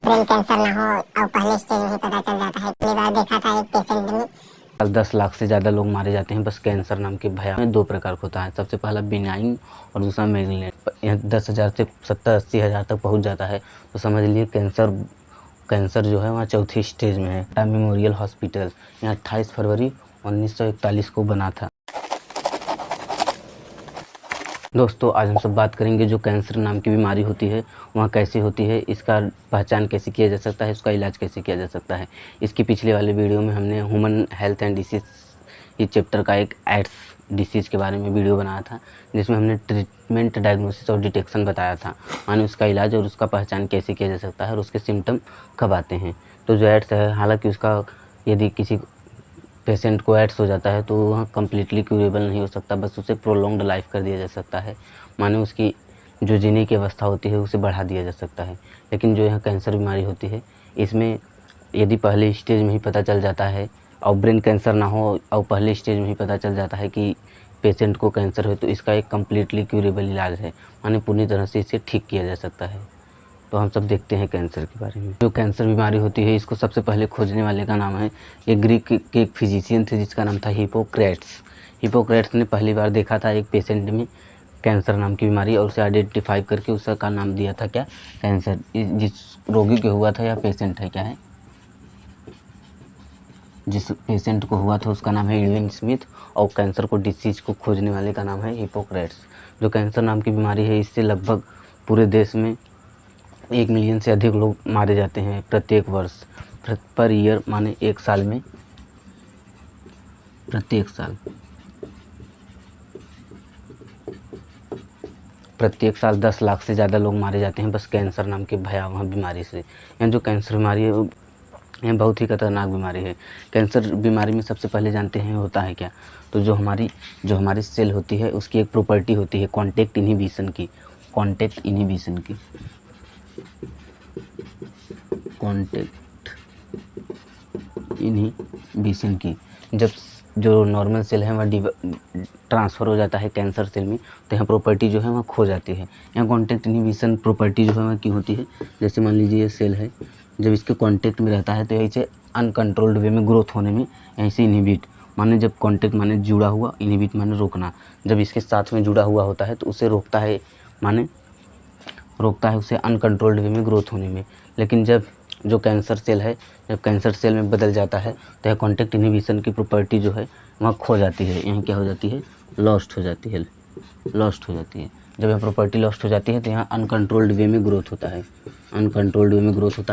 Brain cancer ना हो और पहले स्टेज में ही पता चल जाता है। पहली बार देखा था एक पेशेंट में 10 लाख से ज़्यादा लोग मारे जाते हैं बस कैंसर नाम के भयावह में। 2 प्रकार का होता है, सबसे पहला बिनाइन और दूसरा मैलिग्नेंट। 10,000 से 70-80 हज़ार तक पहुंच जाता है तो समझ लीजिए कैंसर जो है वहाँ चौथी स्टेज में है। टाटा मेमोरियल हॉस्पिटल यहाँ 28 फरवरी 1941 को बना था। दोस्तों आज हम सब बात करेंगे जो कैंसर नाम की बीमारी होती है वहाँ कैसे होती है, इसका पहचान कैसे किया जा सकता है, उसका इलाज कैसे किया जा सकता है। इसकी पिछले वाले वीडियो में हमने ह्यूमन हेल्थ एंड डिसीज़ इस चैप्टर का एक एड्स डिसीज़ के बारे में वीडियो बनाया था जिसमें हमने ट्रीटमेंट, डायग्नोसिस और डिटेक्शन बताया था, माने उसका इलाज और उसका पहचान कैसे किया जा सकता है और उसके सिम्टम कब आते हैं। तो जो एड्स है, हालांकि उसका यदि किसी पेशेंट को एड्स हो जाता है तो वह कम्प्लीटली क्यूरेबल नहीं हो सकता, बस उसे प्रोलॉन्ग्ड लाइफ कर दिया जा सकता है, माने उसकी जो जीने की अवस्था होती है उसे बढ़ा दिया जा सकता है। लेकिन जो यह कैंसर बीमारी होती है इसमें यदि पहले स्टेज में ही पता चल जाता है और ब्रेन कैंसर ना हो और पहले स्टेज में ही पता चल जाता है कि पेशेंट को कैंसर है तो इसका एक कम्प्लीटली क्यूरेबल इलाज है, माने पूरी तरह से इसे ठीक किया जा सकता है। तो हम सब देखते हैं कैंसर के बारे में। जो कैंसर बीमारी होती है इसको सबसे पहले खोजने वाले का नाम है, ये ग्रीक के एक फिजिशियन थे जिसका नाम था हिपोक्रेट्स। हिपोक्रेट्स ने पहली बार देखा था एक पेशेंट में कैंसर नाम की बीमारी और उसे आइडेंटिफाई करके उसका नाम दिया था क्या, कैंसर। जिस रोगी को हुआ था या पेशेंट है क्या है, जिस पेशेंट को हुआ था उसका नाम है एडविन स्मिथ और कैंसर को डिसीज को खोजने वाले का नाम है हिपोक्रेट्स। जो कैंसर नाम की बीमारी है इससे लगभग पूरे देश में 1 मिलियन से अधिक लोग मारे जाते हैं प्रत्येक वर्ष, पर ईयर, माने एक साल में, प्रत्येक साल 10 लाख से ज़्यादा लोग मारे जाते हैं बस कैंसर नाम की भयावह बीमारी से। यह जो कैंसर बीमारी है यह बहुत ही खतरनाक बीमारी है। कैंसर बीमारी में सबसे पहले जानते हैं होता है क्या, तो जो हमारी सेल होती है उसकी एक प्रॉपर्टी होती है कॉन्टैक्ट इनहिबिशन की। कॉन्टैक्ट इनहिबिशन की जब जो नॉर्मल सेल है वह ट्रांसफ़र हो जाता है कैंसर सेल में तो यहाँ प्रॉपर्टी जो है वह खो जाती है। यहाँ कॉन्टैक्ट इनहिबिशन प्रॉपर्टी जो है वह क्यों होती है, जैसे मान लीजिए ये सेल है, जब इसके कांटेक्ट में रहता है तो यहीं से अनकंट्रोल्ड वे में ग्रोथ होने में यहीं से इनहिबिट, माने जब कांटेक्ट माने जुड़ा हुआ, इनहिबिट माने रोकना, जब इसके साथ में जुड़ा हुआ होता है तो उसे रोकता है, माने रोकता है उसे अनकंट्रोल्ड वे में ग्रोथ होने में। लेकिन जब जो कैंसर सेल है जब कैंसर सेल में बदल जाता है तो यह कॉन्टैक्ट इनहिबिशन की प्रॉपर्टी जो है वहाँ खो जाती है, यहाँ क्या हो जाती है, लॉस्ट हो जाती है। जब यह प्रॉपर्टी लॉस्ट हो जाती है तो यहाँ अनकंट्रोल्ड वे में ग्रोथ होता है,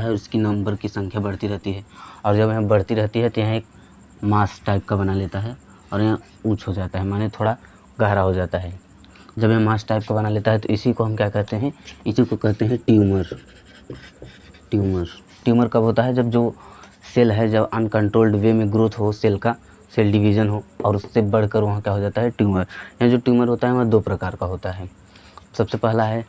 और इसकी नंबर की संख्या बढ़ती रहती है, और जब यहाँ बढ़ती रहती है तो यहाँ एक मास टाइप का बना लेता है और यहाँ ऊंच हो जाता है, माने थोड़ा गहरा हो जाता है। जब यह मास टाइप का बना लेता है तो इसी को हम क्या कहते हैं, इसी को कहते हैं ट्यूमर। ट्यूमर कब होता है, जब जो सेल है जब अनकंट्रोल्ड वे में ग्रोथ हो, सेल डिवीज़न हो और उससे बढ़कर वहाँ क्या हो जाता है, ट्यूमर। यह जो ट्यूमर होता है वह 2 प्रकार का होता है, सबसे पहला है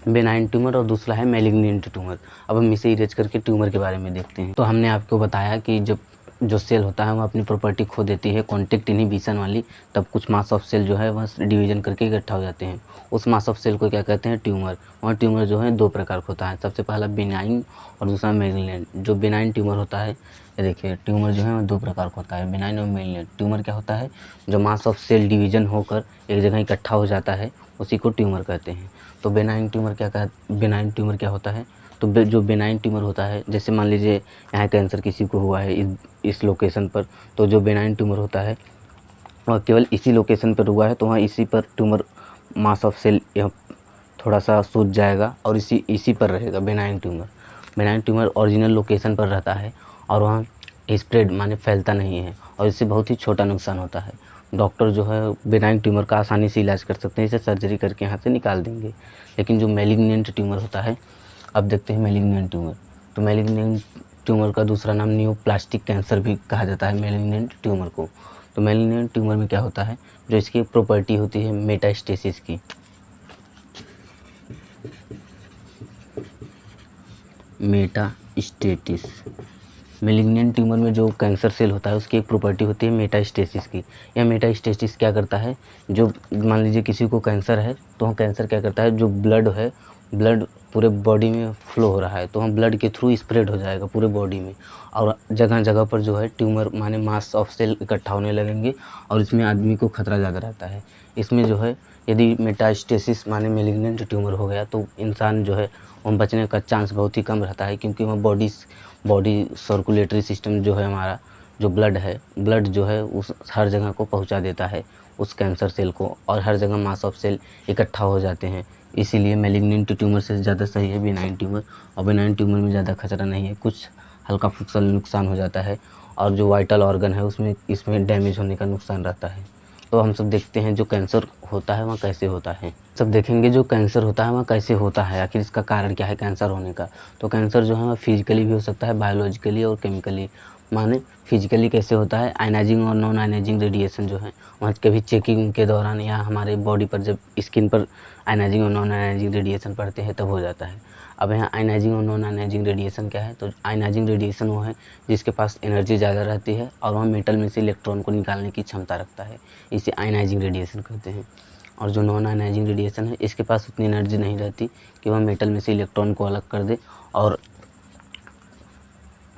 बेनाइन ट्यूमर और दूसरा है मैलिग्नेंट ट्यूमर। अब हम इसे इरेज करके ट्यूमर के बारे में देखते हैं। तो हमने आपको बताया कि जब जो सेल होता है वह अपनी प्रॉपर्टी खो देती है कॉन्टैक्ट इनहिबिशन वाली, तब कुछ मास ऑफ सेल जो है वह डिवीज़न करके इकट्ठा हो जाते हैं, उस मास ऑफ सेल को क्या कहते हैं, ट्यूमर। और ट्यूमर जो है 2 प्रकार का होता है, सबसे पहला बेनाइन और दूसरा मैलिग्नेंट। जो बेनाइन ट्यूमर होता है, ये देखिए ट्यूमर जो है वह 2 प्रकार का होता है, बेनाइन और मैलिग्नेंट। ट्यूमर क्या होता है, जो मास ऑफ सेल डिवीज़न होकर एक जगह इकट्ठा हो जाता है उसी को ट्यूमर कहते हैं। तो बेनाइन ट्यूमर क्या होता है, तो जो बेनाइन ट्यूमर होता है, जैसे मान लीजिए यहाँ कैंसर किसी को हुआ है इस लोकेशन पर, तो जो बेनाइन ट्यूमर होता है वह केवल इसी लोकेशन पर हुआ है तो वहाँ इसी पर ट्यूमर मास ऑफ सेल यह थोड़ा सा सूज जाएगा और इसी पर रहेगा। बेनाइन ट्यूमर ओरिजिनल लोकेशन पर रहता है और वहाँ स्प्रेड माने फैलता नहीं है और इससे बहुत ही छोटा नुकसान होता है। डॉक्टर जो है बेनाइन ट्यूमर का आसानी से इलाज कर सकते हैं, इसे सर्जरी करके यहाँ से निकाल देंगे। लेकिन जो मैलिग्नेंट ट्यूमर होता है, अब देखते हैं मैलिग्नेंट ट्यूमर। तो मैलिग्नेंट ट्यूमर का दूसरा नाम नियोप्लास्टिक कैंसर भी कहा जाता है मैलिग्नेंट ट्यूमर को। तो मैलिग्नेंट ट्यूमर में क्या होता है, जो इसकी प्रॉपर्टी होती है मेटास्टेसिस की। मेटास्टेसिस मेलिग्नेंट ट्यूमर में जो कैंसर सेल होता है उसकी एक प्रॉपर्टी होती है मेटास्टेसिस की। यह मेटास्टेसिस क्या करता है, जो मान लीजिए किसी को कैंसर है तो वह कैंसर क्या करता है, जो ब्लड है, ब्लड पूरे बॉडी में फ्लो हो रहा है तो हम ब्लड के थ्रू स्प्रेड हो जाएगा पूरे बॉडी में, और जगह जगह पर जो है ट्यूमर माने मास ऑफ सेल इकट्ठा होने लगेंगे और इसमें आदमी को खतरा ज़्यादा रहता है। इसमें जो है यदि मेटास्टेसिस माने मेलिग्नेंट ट्यूमर हो गया तो इंसान जो है वह बचने का चांस बहुत ही कम रहता है, क्योंकि वह बॉडी सर्कुलेटरी सिस्टम जो है हमारा, जो ब्लड है, ब्लड जो है उस हर जगह को पहुंचा देता है उस कैंसर सेल को, और हर जगह मास ऑफ सेल इकट्ठा हो जाते हैं। इसीलिए मेलिग्नेंट ट्यूमर से ज़्यादा सही है बिनाइन ट्यूमर, और बिनाइन ट्यूमर में ज़्यादा खतरा नहीं है, कुछ हल्का फुल्का नुकसान हो जाता है और जो वाइटल ऑर्गन है उसमें इसमें डैमेज होने का नुकसान रहता है। तो हम सब देखते हैं जो कैंसर होता है वह कैसे होता है, सब देखेंगे जो कैंसर होता है वह कैसे होता है, आखिर इसका कारण क्या है कैंसर होने का। तो कैंसर जो है वह फिजिकली भी हो सकता है, बायोलॉजिकली और केमिकली। माने फिजिकली कैसे होता है, आयनाइजिंग और नॉन आयनाइजिंग रेडिएशन जो है वहाँ कभी चेकिंग के दौरान या हमारे बॉडी पर जब स्किन पर आयनाइजिंग और नॉन आयनाइजिंग रेडिएशन पड़ते हैं तब हो जाता है। अब यहाँ आयनाइजिंग और नॉन आयनाइजिंग रेडिएशन क्या है, तो आयनाइजिंग रेडिएशन वो है जिसके पास एनर्जी ज़्यादा रहती है और वह मेटल में से इलेक्ट्रॉन को निकालने की क्षमता रखता है, इसे आयनाइजिंग रेडिएशन कहते हैं। और जो नॉन आयनाइजिंग रेडिएशन है इसके पास उतनी एनर्जी नहीं रहती कि वह मेटल में से इलेक्ट्रॉन को अलग कर दे, और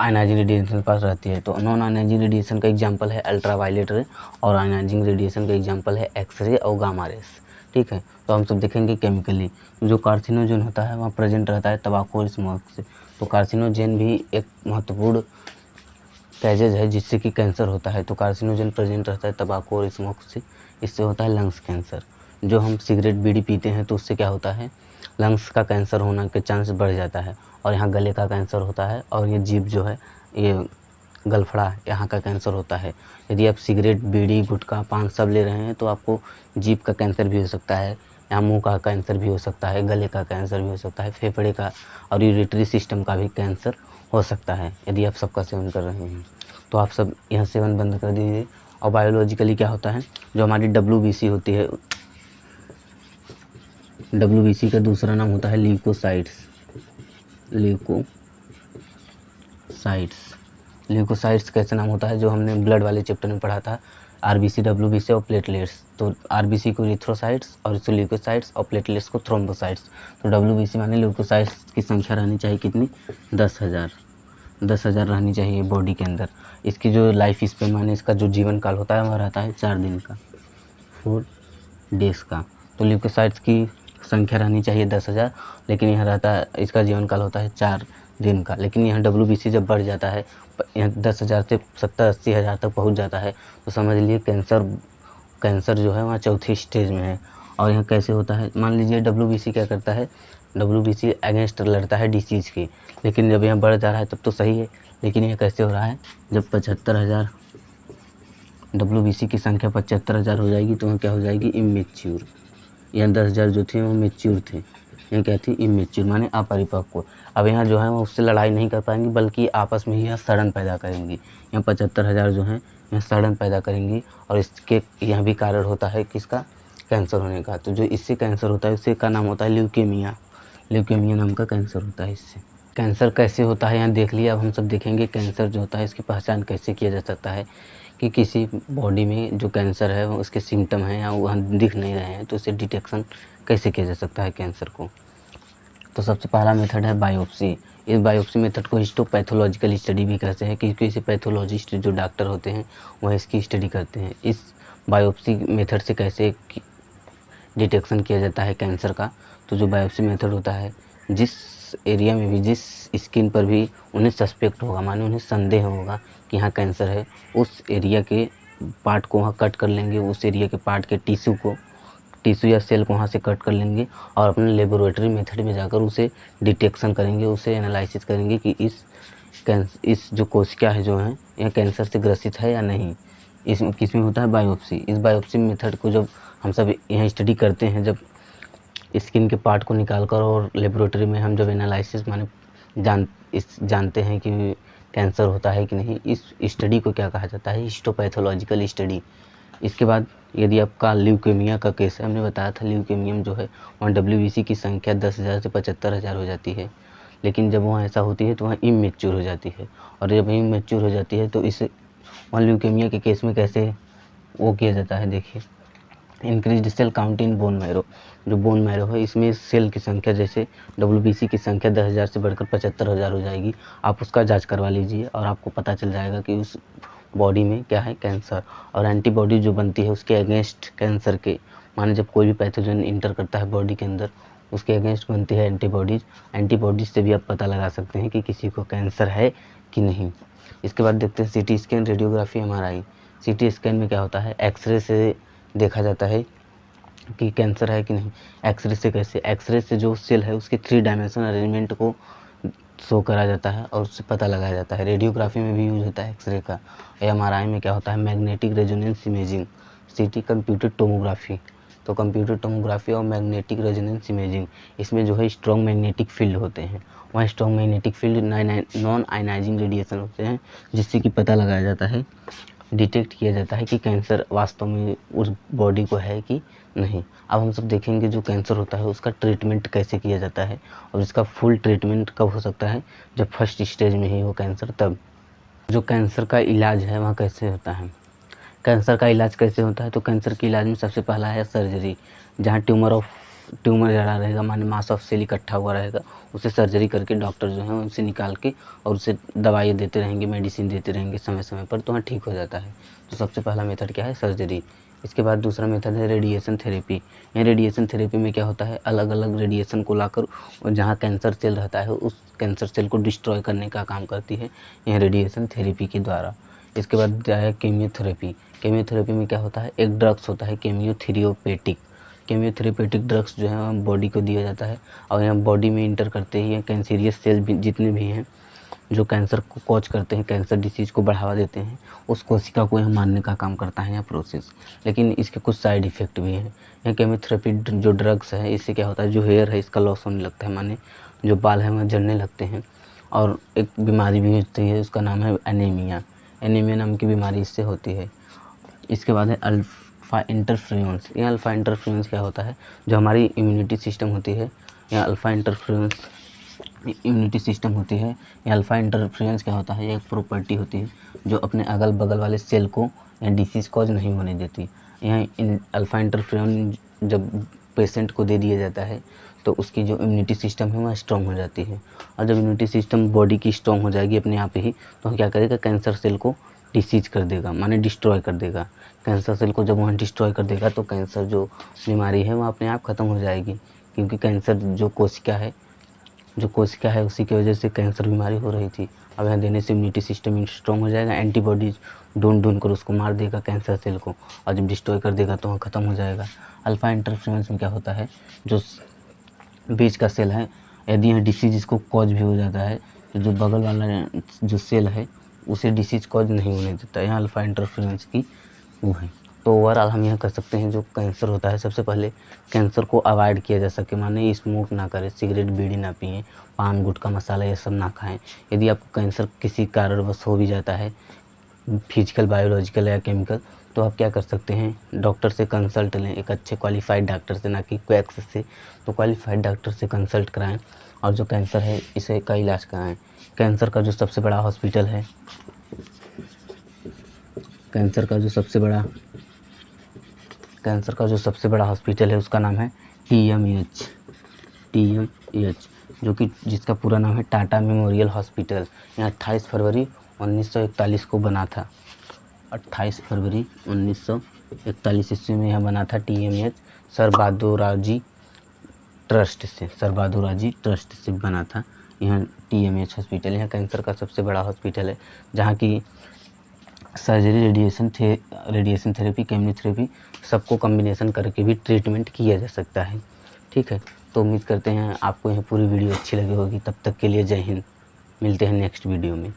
आयनाइजिंग रेडिएशन के पास रहती है। तो नॉन आयनाइजिंग रेडिएशन का एग्जांपल है अल्ट्रावायलेट रे, और आयनाइजिंग रेडिएशन का एग्जांपल है एक्सरे और गामा रेस। ठीक है, तो हम सब देखेंगे केमिकली जो कार्सिनोजन होता है वहाँ प्रेजेंट रहता है तंबाकू और स्मोक से। तो कार्सिनोजन भी एक महत्वपूर्ण कैजेज है जिससे कि कैंसर होता है। तो कार्सिनोजन प्रेजेंट रहता है तंबाकू और स्मोक से, इससे होता है लंग्स कैंसर। जो हम सिगरेट बीड़ी पीते हैं तो उससे क्या होता है, लंग्स का कैंसर होने के चांस बढ़ जाता है, और यहाँ गले का कैंसर होता है, और ये जीभ जो है ये गलफड़ा यहाँ का कैंसर होता है। यदि आप सिगरेट बीड़ी गुटखा पान सब ले रहे हैं तो आपको जीभ का कैंसर भी हो सकता है, यहाँ मुंह का कैंसर भी हो सकता है, गले का कैंसर भी हो सकता है, फेफड़े का और यूरिटरी सिस्टम का भी कैंसर हो सकता है यदि आप सबका सेवन कर रहे हैं। तो आप सब यह सेवन बंद कर दीजिए। और बायोलॉजिकली क्या होता है, जो हमारी WBC होती है, WBC का दूसरा नाम होता है ल्यूकोसाइट्स। ल्यूकोसाइट्स कैसे नाम होता है, जो हमने ब्लड वाले चैप्टर में पढ़ा था, RBC WBC और प्लेटलेट्स। तो RBC को इरिथ्रोसाइट्स और इसको ल्यूकोसाइट्स और प्लेटलेट्स को थ्रोम्बोसाइट्स। तो WBC माने ल्यूकोसाइट्स की संख्या रहनी चाहिए कितनी, 10,000 रहनी चाहिए बॉडी के अंदर। इसकी जो लाइफ स्पेन माने इसका जो जीवन काल होता है वह रहता है 4 दिन का, 4 डेज़ का। तो ल्यूकोसाइट्स की संख्या रहनी चाहिए 10,000, लेकिन यह रहता है, इसका जीवन काल होता है 4 दिन का। लेकिन यहाँ WBC जब बढ़ जाता है, यहाँ 10,000 से 70-80 हज़ार तक पहुँच जाता है, तो समझ लीजिए कैंसर जो है वहाँ चौथी स्टेज में है। और यहाँ कैसे होता है, मान लीजिए WBC क्या करता है, WBC अगेंस्ट लड़ता है डिसीज़ की, लेकिन जब यहाँ बढ़ जा रहा है तब तो सही है। लेकिन यह कैसे हो रहा है, जब 75,000 WBC की संख्या 75,000 हो जाएगी तो वहाँ क्या हो जाएगी, इमेच्योर। यहाँ 10,000 जो थे वो मेच्योर थे, यहाँ क्या थी, इमेच्योर माने अपरिपक्व। अब यहाँ जो है वो उससे लड़ाई नहीं कर पाएंगी, बल्कि आपस में ही यहाँ सड़न पैदा करेंगी। यहाँ 75,000 जो हैं यहाँ सड़न पैदा करेंगी, और इसके यह भी कारण होता है किसका, कैंसर होने का। तो जो इससे कैंसर होता है उससे का नाम होता है ल्यूकेमिया नाम का कैंसर होता है इससे। कैंसर कैसे होता है यहाँ देख लिया। अब हम सब देखेंगे कैंसर जो होता है इसकी पहचान कैसे किया जा सकता है, कि किसी बॉडी में जो कैंसर है वो उसके सिम्टम हैं या वहाँ दिख नहीं रहे हैं तो उसे डिटेक्शन कैसे किया जा सकता है कैंसर को। तो सबसे पहला मेथड है बायोप्सी। इस बायोप्सी मेथड को हिस्टोपैथोलॉजिकल स्टडी भी कहते हैं, क्योंकि इसे पैथोलॉजिस्ट जो डॉक्टर होते हैं वह इसकी स्टडी करते हैं। इस बायोप्सी मेथड से कैसे डिटेक्शन किया जाता है कैंसर का, तो जो बायोप्सी मेथड होता है, जिस एरिया में भी, जिस स्किन पर भी उन्हें सस्पेक्ट होगा, माने उन्हें संदेह होगा कि यहाँ कैंसर है, उस एरिया के पार्ट को वहाँ कट कर लेंगे, उस एरिया के पार्ट के टिश्यू या सेल को वहाँ से कट कर लेंगे, और अपने लेबोरेटरी मेथड में जाकर उसे डिटेक्शन करेंगे, उसे एनालिसिस करेंगे कि इस जो कोशिका है जो है यह कैंसर से ग्रसित है या नहीं। इसमें किसमें होता है, बायोप्सी। इस बायोप्सी मेथड को जब हम सब यहाँ स्टडी करते हैं, जब स्किन के पार्ट को निकाल कर और लेबोरेटरी में हम जब एनालिसिस माने जानते हैं कि कैंसर होता है कि नहीं, इस स्टडी को क्या कहा जाता है, हिस्टोपैथोलॉजिकल स्टडी। इसके बाद यदि आपका ल्यूकेमिया का केस है, हमने बताया था ल्यूकेमियम जो है वहाँ WBC की संख्या 10,000 से 75,000 हो जाती है, लेकिन जब वहाँ ऐसा होती है तो वहाँ इमेच्योर हो जाती है, और जब इमेच्योर हो जाती है तो इस वहाँ ल्यूकेमिया के केस में कैसे वो किया जाता है, देखिए increase cell count in bone marrow. जो बोन मैरो है इसमें सेल की संख्या, जैसे WBC की संख्या 10,000 से बढ़कर 75,000 हो जाएगी। आप उसका जांच करवा लीजिए और आपको पता चल जाएगा कि उस बॉडी में क्या है, कैंसर। और एंटीबॉडी जो बनती है उसके अगेंस्ट कैंसर के, माने जब कोई भी पैथोजन इंटर करता है बॉडी के अंदर, उसके अगेंस्ट बनती है एंटीबॉडीज़। एंटीबॉडीज़ से भी आप पता लगा सकते हैं कि किसी को कैंसर है कि नहीं। इसके बाद देखते हैं CT scan, radiography, MRI। CT scan में क्या होता है, एक्सरे से देखा जाता है कि कैंसर है कि नहीं। एक्सरे से कैसे, एक्सरे से जो सेल है उसके 3 डायमेंशनल अरेंजमेंट को शो करा जाता है और उससे पता लगाया जाता है। रेडियोग्राफी में भी यूज होता है एक्सरे का। MRI में क्या होता है, magnetic resonance imaging. CT computer tomography. तो कंप्यूटर टोमोग्राफी और मैग्नेटिक रेजोनेंस इमेजिंग, इसमें जो है स्ट्रॉन्ग मैग्नेटिक फील्ड होते हैं। वहाँ strong magnetic field non ionising radiation होते हैं, जिससे कि पता लगाया जाता है, डिटेक्ट किया जाता है कि कैंसर वास्तव में उस बॉडी को है कि नहीं। अब हम सब देखेंगे जो कैंसर होता है उसका ट्रीटमेंट कैसे किया जाता है, और इसका फुल ट्रीटमेंट कब हो सकता है, जब फर्स्ट स्टेज में ही हो कैंसर तब। जो कैंसर का इलाज है वहाँ कैसे होता है, कैंसर का इलाज कैसे होता है, तो कैंसर के इलाज में सबसे पहला है सर्जरी। जहाँ ट्यूमर जड़ा रहेगा, माने मास ऑफ सेल इकट्ठा हुआ रहेगा, उसे सर्जरी करके डॉक्टर जो है उनसे निकाल के और उसे दवाई देते रहेंगे, मेडिसिन देते रहेंगे समय समय पर, तो वहाँ ठीक हो जाता है। तो सबसे पहला मेथड क्या है, सर्जरी। इसके बाद दूसरा मेथड है रेडिएशन थेरेपी। यहाँ रेडिएशन थेरेपी में क्या होता है, अलग अलग रेडिएशन को लाकर और जहाँ कैंसर सेल रहता है उस कैंसर सेल को डिस्ट्रॉय करने का काम करती है यह रेडिएशन थेरेपी के द्वारा। इसके बाद है केमियोथेरेपी। केमियोथेरेपी में क्या होता है, एक ड्रग्स होता है केमियोथेरेपेटिक। केमियोथेरेपेटिक ड्रग्स जो है बॉडी को दिया जाता है, और यहाँ बॉडी में इंटर करते ही कैंसरियस सेल जितने भी हैं जो कैंसर को कॉज करते हैं, कैंसर डिसीज को बढ़ावा देते हैं, उस कोशिका को यहाँ मारने का काम करता है यह प्रोसेस। लेकिन इसके कुछ साइड इफ़ेक्ट भी हैं। यह केमियोथेरेपी जो ड्रग्स है इससे क्या होता है, जो हेयर है इसका लॉस होने लगता है, माने जो बाल हैं वह झड़ने लगते हैं। और एक बीमारी भी होती है, उसका नाम है एनीमिया। एनीमिया नाम की बीमारी इससे होती है। इसके बाद है अल्फ़ा इंटरफ्रेंस। यह अल्फ़ा इंटरफ्रेंस क्या होता है, जो हमारी इम्यूनिटी सिस्टम होती है, यह अल्फ़ा इंटरफ्रेंस इम्यूनिटी सिस्टम होती है। यह अल्फ़ा इंटरफ्रेंस क्या होता है, यह एक प्रॉपर्टी होती है जो अपने अगल बगल वाले सेल को या डिसीज़ कॉज नहीं होने देती। यह अल्फ़ा इंटरफ्रेंस जब पेशेंट को दे दिया जाता है तो उसकी जो इम्यूनिटी सिस्टम है वह स्ट्रॉन्ग हो जाती है। और जब इम्यूनिटी सिस्टम बॉडी की स्ट्रॉन्ग हो जाएगी अपने आप ही, तो क्या करेगा, कैंसर सेल को डिसीज कर देगा, माने डिस्ट्रॉय कर देगा। कैंसर सेल को जब वहाँ डिस्ट्रॉय कर देगा तो कैंसर जो बीमारी है वह अपने आप ख़त्म हो जाएगी, क्योंकि कैंसर जो कोशिका है उसी की वजह से कैंसर बीमारी हो रही थी। अब यहाँ देने से इम्यूनिटी सिस्टम स्ट्रॉन्ग हो जाएगा, एंटीबॉडीज ढूंढ कर उसको मार देगा कैंसर सेल को, और जब डिस्ट्रॉय कर देगा तो वहाँ ख़त्म हो जाएगा। अल्फ़ा इंटरफ्रेंस में क्या होता है, जो बीच का सेल है, यदि यहाँ डिसीज इसको कॉज भी हो जाता है तो जो बगल वाला जो सेल है उसे डिसीज कॉज नहीं होने देता। यहाँ अल्फ़ा इंटरफ्रेंस की वो है। तो ओवरऑल हम यह कर सकते हैं, जो कैंसर होता है सबसे पहले कैंसर को अवॉइड किया जा सके, माने स्मोक ना करें, सिगरेट बीड़ी ना पिएं, पान गुटखा मसाला ये सब ना खाएं। यदि आपको कैंसर किसी कारणवश हो भी जाता है, फिजिकल बायोलॉजिकल या केमिकल, तो आप क्या कर सकते हैं, डॉक्टर से कंसल्ट लें, एक अच्छे क्वालिफाइड डॉक्टर से, ना कि क्वैक्स से। तो क्वालिफाइड डॉक्टर से कंसल्ट कराएं और जो कैंसर है इसे का इलाज कराएं। कैंसर का जो सबसे बड़ा हॉस्पिटल है, कैंसर का जो सबसे बड़ा हॉस्पिटल है उसका नाम है TMH, जो कि जिसका पूरा नाम है टाटा मेमोरियल हॉस्पिटल। यह 28 फरवरी 1941 को बना था। 28 फरवरी 1941 ईस्वी में यह बना था। TMH सर बहादुराजी ट्रस्ट से बना था। यह TMH हॉस्पिटल यह कैंसर का सबसे बड़ा हॉस्पिटल है, जहाँ की सर्जरी, रेडिएशन थेरेपी, केमोथेरेपी सबको कॉम्बिनेशन करके भी ट्रीटमेंट किया जा सकता है। ठीक है, तो उम्मीद करते हैं आपको यह पूरी वीडियो अच्छी लगी होगी। तब तक के लिए जय हिंद, मिलते हैं नेक्स्ट वीडियो में।